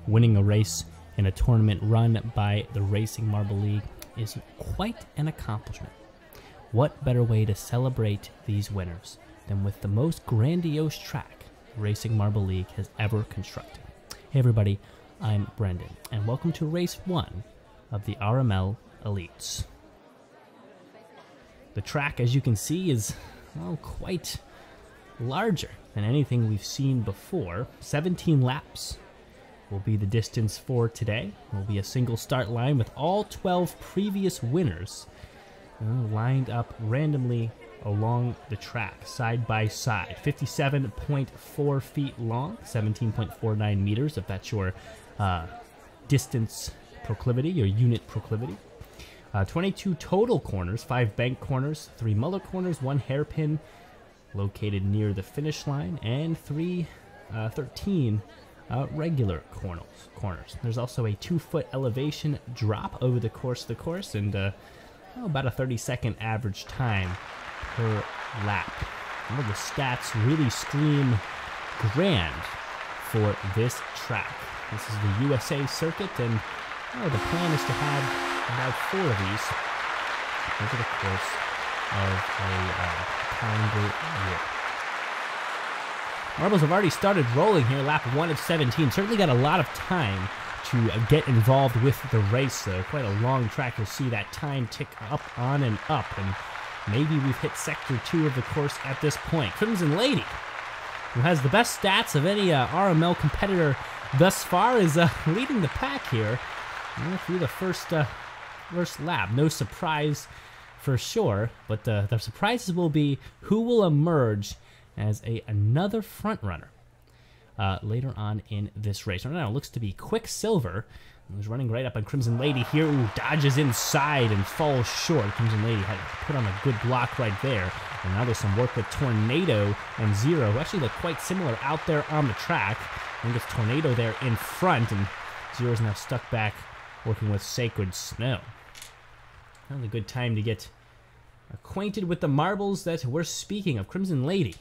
winning a race in a tournament run by the Racing Marble League is quite an accomplishment. What better way to celebrate these winners than with the most grandiose track Racing Marble League has ever constructed? Hey everybody, I'm Brendan, and welcome to Race 1 of the RML Elites. The track, as you can see, is, well, quite larger than anything we've seen before. 17 laps will be the distance for today. It will be a single start line with all 12 previous winners lined up randomly along the track, side by side. 57.4 feet long, 17.49 meters, if that's your distance proclivity, your unit proclivity. 22 total corners, 5 bank corners, 3 Muller corners, 1 hairpin located near the finish line, and 13 regular corners. There's also a 2-foot elevation drop over the course of the course, and about a 30-second average time per lap. All the stats really scream grand for this track. This is the USA circuit, and the plan is to have about 4 of these over the course of a calendar year. Marbles have already started rolling here, lap 1 of 17. Certainly got a lot of time to get involved with the race, though. Quite a long track. You'll see that time tick up, on and up, and maybe we've hit sector 2 of the course at this point. Crimson Lady, who has the best stats of any RML competitor thus far, is leading the pack here through the first lap. No surprise for sure, but the surprises will be who will emerge as another front runner later on in this race. Right now it looks to be QUICKSILVER, who's running right up on Crimson Lady here. Ooh, dodges inside and falls short. Crimson Lady had put on a good block right there. And now there's some work with Tornado and Zero, who actually look quite similar out there on the track. I think it's Tornado there in front, and Zero's now stuck back working with Sacred Snow. Now a good time to get acquainted with the marbles that we're speaking of. Crimson Lady,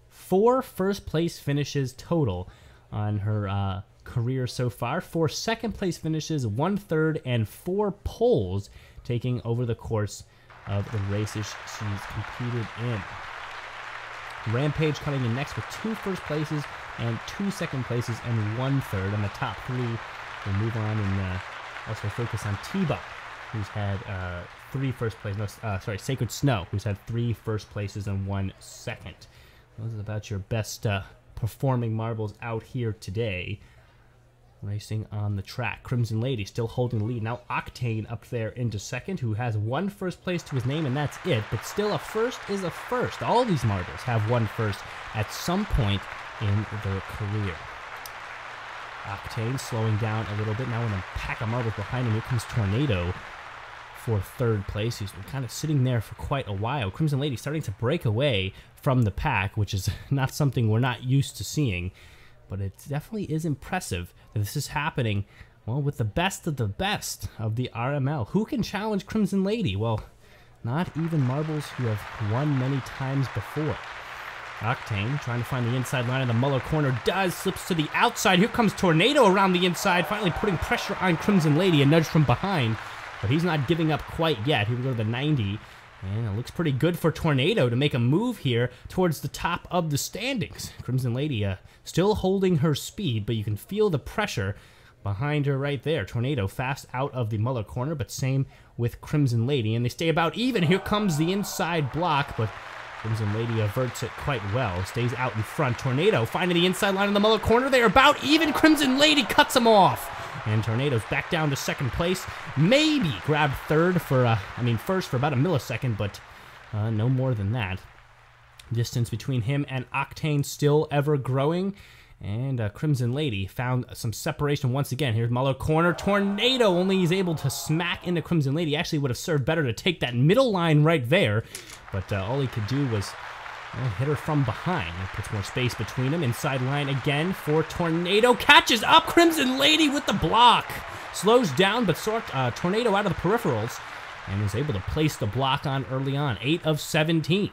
4 first place finishes total on her career so far. 4 second place finishes, 1 third, and 4 poles taking over the course of the races she's competed in. Rampage coming in next with 2 first places and 2 second places and 1 third. On the top 3, we'll move on and also focus on T-Bug, who's had 3 first places. Sacred Snow, who's had 3 first places and 1 second. Those are about your best performing marbles out here today, racing on the track. Crimson Lady still holding the lead. Now OCTANE up there into second, who has 1 first place to his name, and that's it. But still, a first is a first. All these marbles have 1 first at some point in their career. OCTANE slowing down a little bit. Now in a pack of marbles behind him, here comes Tornado for 3rd place. He's been kind of sitting there for quite a while. Crimson Lady starting to break away from the pack, which is not something we're not used to seeing, but it definitely is impressive that this is happening, well, with the best of the RML. Who can challenge Crimson Lady? Well, not even marbles who have won many times before. OCTANE trying to find the inside line of the Muller corner, slips to the outside. Here comes Tornado around the inside, finally putting pressure on Crimson Lady, a nudge from behind, but he's not giving up quite yet. Here we go to the 90, and it looks pretty good for Tornado to make a move here towards the top of the standings. Crimson Lady still holding her speed, but you can feel the pressure behind her right there. Tornado fast out of the Muller corner, but same with Crimson Lady, and they stay about even. Here comes the inside block, but Crimson Lady averts it quite well, stays out in front. Tornado finding the inside line in the Muller corner. They're about even. Crimson Lady cuts him off, and Tornado's back down to 2nd place. Maybe grabbed 3rd for, first for about a millisecond, but no more than that. Distance between him and OCTANE still ever growing, and Crimson Lady found some separation once again. Here's Muller corner. Tornado only is able to smack into Crimson Lady. Actually would have served better to take that middle line right there, but all he could do was hit her from behind. It puts more space between them. Inside line again for Tornado. Catches up Crimson Lady with the block. Slows down, but Tornado out of the peripherals and is able to place the block on early on. 8 of 17.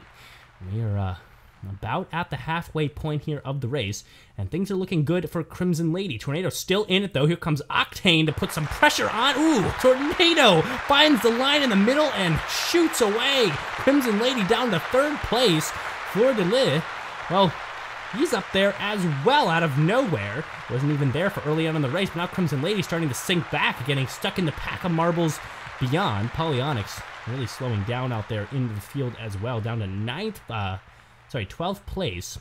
We are about at the halfway point here of the race, and things are looking good for Crimson Lady. Tornado still in it, though. Here comes Octane to put some pressure on. Ooh, Tornado finds the line in the middle and shoots away. Crimson Lady down to third place. FLEUR-DE-LIS, well, he's up there as well out of nowhere. Wasn't even there for early on in the race, but now Crimson Lady starting to sink back, getting stuck in the pack of marbles beyond. Polyonics really slowing down out there into the field as well, down to 12th place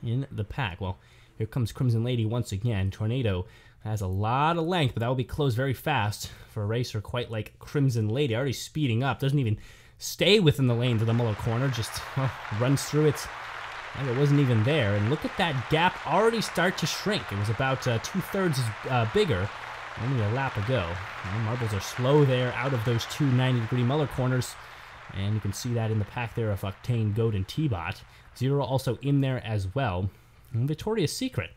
in the pack. Well, here comes Crimson Lady once again. Tornado has a lot of length, but that will be closed very fast for a racer quite like Crimson Lady. Already speeding up, doesn't even stay within the lanes of the Muller corner, just runs through it like it wasn't even there. And look at that gap already start to shrink. It was about 2/3 bigger only a lap ago. And marbles are slow there out of those two 90-degree Muller corners. And you can see that in the pack there of Octane, Goat, and T-Bot. Zero also in there as well. And Victoria's Secret.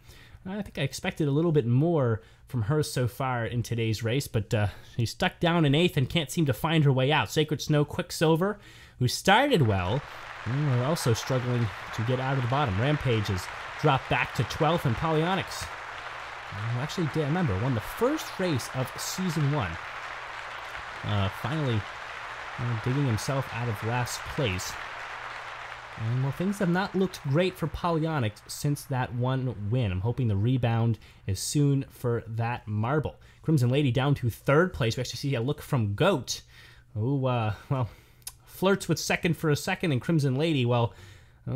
I think I expected a little bit more from her so far in today's race, but she's stuck down in 8th and can't seem to find her way out. Sacred Snow, Quicksilver, who started well, and are also struggling to get out of the bottom. Rampage has dropped back to 12th, and Polyonics, actually, I remember, won the first race of Season 1. Finally digging himself out of last place. And, well, things have not looked great for Polyonics since that one win. I'm hoping the rebound is soon for that marble. Crimson Lady down to 3rd place. We actually see a look from Goat, who, well, flirts with second for a second, and Crimson Lady, well,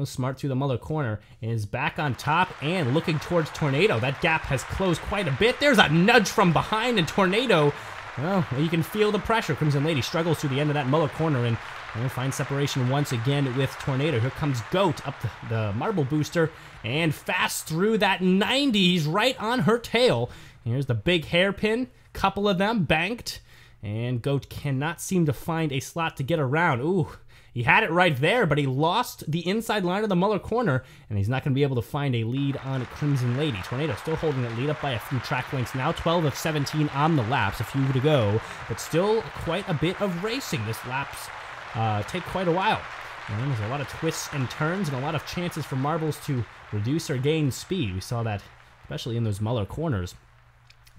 smart through the Muller corner, is back on top and looking towards Tornado. That gap has closed quite a bit. There's a nudge from behind, and Tornado, well, you can feel the pressure. Crimson Lady struggles through the end of that Muller corner and finds separation once again with Tornado. Here comes Goat up the marble booster and fast through that 90s right on her tail. Here's the big hairpin, couple of them banked, and Goat cannot seem to find a slot to get around. Ooh, he had it right there, but he lost the inside line of the Muller corner, and he's not going to be able to find a lead on Crimson Lady. Tornado still holding that lead up by a few track lengths now. 12 of 17 on the laps, a few to go, but still quite a bit of racing. This laps take quite a while. And there's a lot of twists and turns and a lot of chances for marbles to reduce or gain speed. We saw that especially in those Muller corners.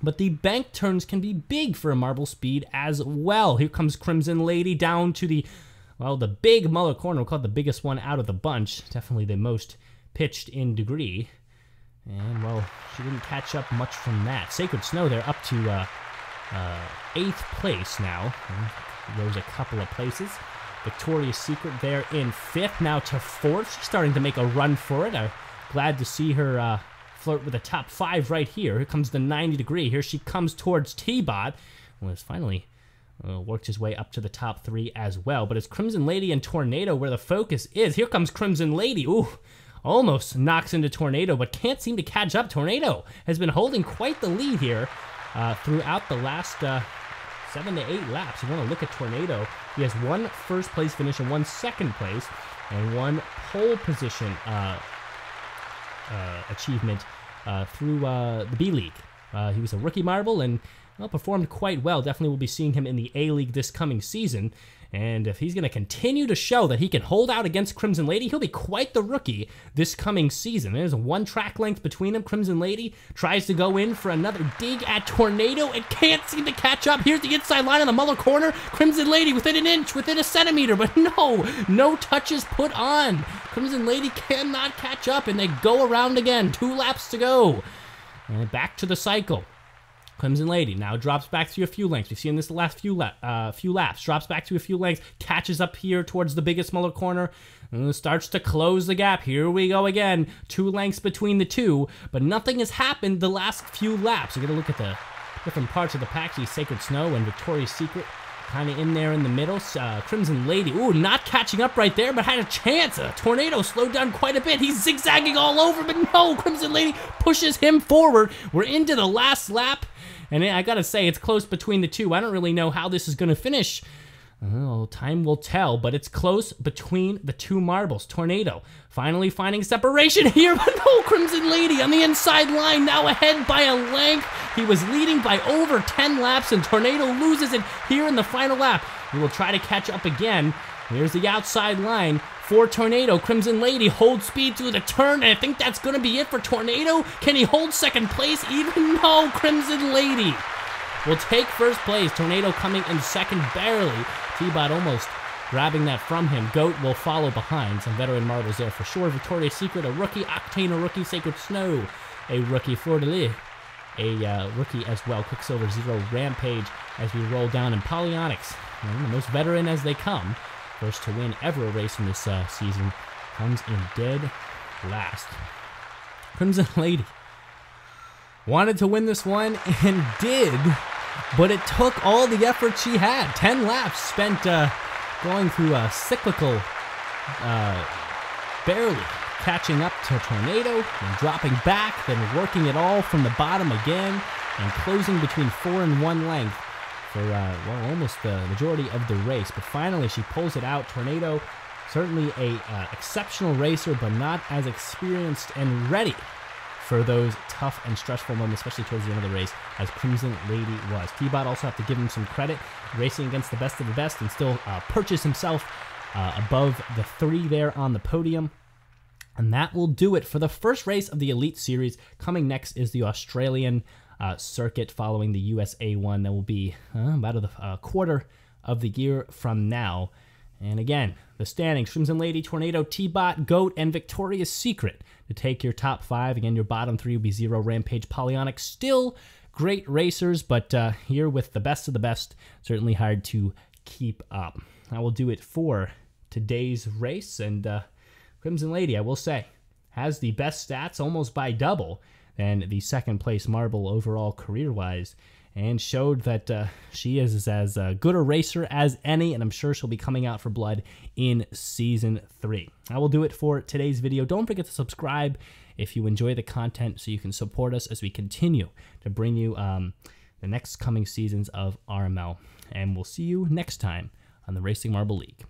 But the bank turns can be big for a marble speed as well. Here comes Crimson Lady down to the, well, the big Muller corner. We'll call it the biggest one out of the bunch. Definitely the most pitched in degree. And, well, she didn't catch up much from that. Sacred Snow there up to 8th place now. Rose a couple of places. Victoria's Secret there in 5th, now to 4th. She's starting to make a run for it. I'm glad to see her flirt with the top 5 right here. Here comes the 90-degree. Here she comes towards T-Bot. Well, it's finally worked his way up to the top 3 as well. But it's Crimson Lady and Tornado where the focus is. Here comes Crimson Lady. Ooh, almost knocks into Tornado, but can't seem to catch up. Tornado has been holding quite the lead here throughout the last 7 to 8 laps. You want to look at Tornado. He has 1 first place finish and 1 second place and 1 pole position achievement through the B League. He was a rookie marble and, well, performed quite well. Definitely will be seeing him in the A League this coming season. And if he's going to continue to show that he can hold out against Crimson Lady, he'll be quite the rookie this coming season. There's 1 track length between them. Crimson Lady tries to go in for another dig at Tornado and can't seem to catch up. Here's the inside line on the Muller corner. Crimson Lady within an inch, within a centimeter, but no touches put on. Crimson Lady cannot catch up, and they go around again. 2 laps to go. And back to the cycle. Crimson Lady now drops back to a few lengths. We've seen this the last few laps. Drops back to a few lengths, catches up here towards the biggest Muller corner, and starts to close the gap. Here we go again. 2 lengths between the two, but nothing has happened the last few laps. We're going to look at the different parts of the pack. See Sacred Snow and Victoria's Secret kind of in there in the middle. Crimson Lady, ooh, not catching up right there, but had a chance. Tornado slowed down quite a bit. He's zigzagging all over, but no, Crimson Lady pushes him forward. We're into the last lap. And I gotta say, it's close between the two. I don't really know how this is gonna finish. Oh, time will tell, but it's close between the 2 marbles. Tornado finally finding separation here, but no, Crimson Lady on the inside line, now ahead by a length. He was leading by over 10 laps, and Tornado loses it here in the final lap. He will try to catch up again. Here's the outside line for Tornado. Crimson Lady holds speed through the turn, and I think that's going to be it for Tornado. Can he hold second place? Even no, Crimson Lady will take first place. Tornado coming in second, barely. T-Bot almost grabbing that from him. Goat will follow behind. Some veteran marbles there for sure. Victoria's Secret, a rookie. Octane, a rookie. Sacred Snow, a rookie. FLEUR-DE-LIS, a rookie as well. Quicksilver, Zero, Rampage as we roll down. And Polyonics, the most veteran as they come. First to win ever a race in this season, comes in dead last. Crimson Lady wanted to win this one and did, but it took all the effort she had. 10 laps spent going through a cyclical, barely catching up to Tornado, and dropping back, then working it all from the bottom again, and closing between 4 and 1 length for, well, almost the majority of the race. But finally, she pulls it out. Tornado, certainly a exceptional racer, but not as experienced and ready for those tough and stressful moments, especially towards the end of the race, as Crimson Lady was. T-Bot also have to give him some credit, racing against the best of the best, and still purchase himself above the 3 there on the podium. And that will do it for the first race of the Elite Series. Coming next is the Australian circuit, following the USA one. That will be about a quarter of the year from now. And again, the standings: Crimson Lady, Tornado, T-Bot, Goat, and Victoria's Secret to take your top 5. Again, your bottom 3 will be Zero, Rampage, Polyonic. Still great racers, but here with the best of the best, certainly hard to keep up. I will do it for today's race. And Crimson Lady, I will say, has the best stats, almost by double, than the second place marble overall career-wise, and showed that she is as good a racer as any, and I'm sure she'll be coming out for blood in Season 3. I will do it for today's video. Don't forget to subscribe if you enjoy the content, so you can support us as we continue to bring you the next coming seasons of RML. And we'll see you next time on the Racing Marble League.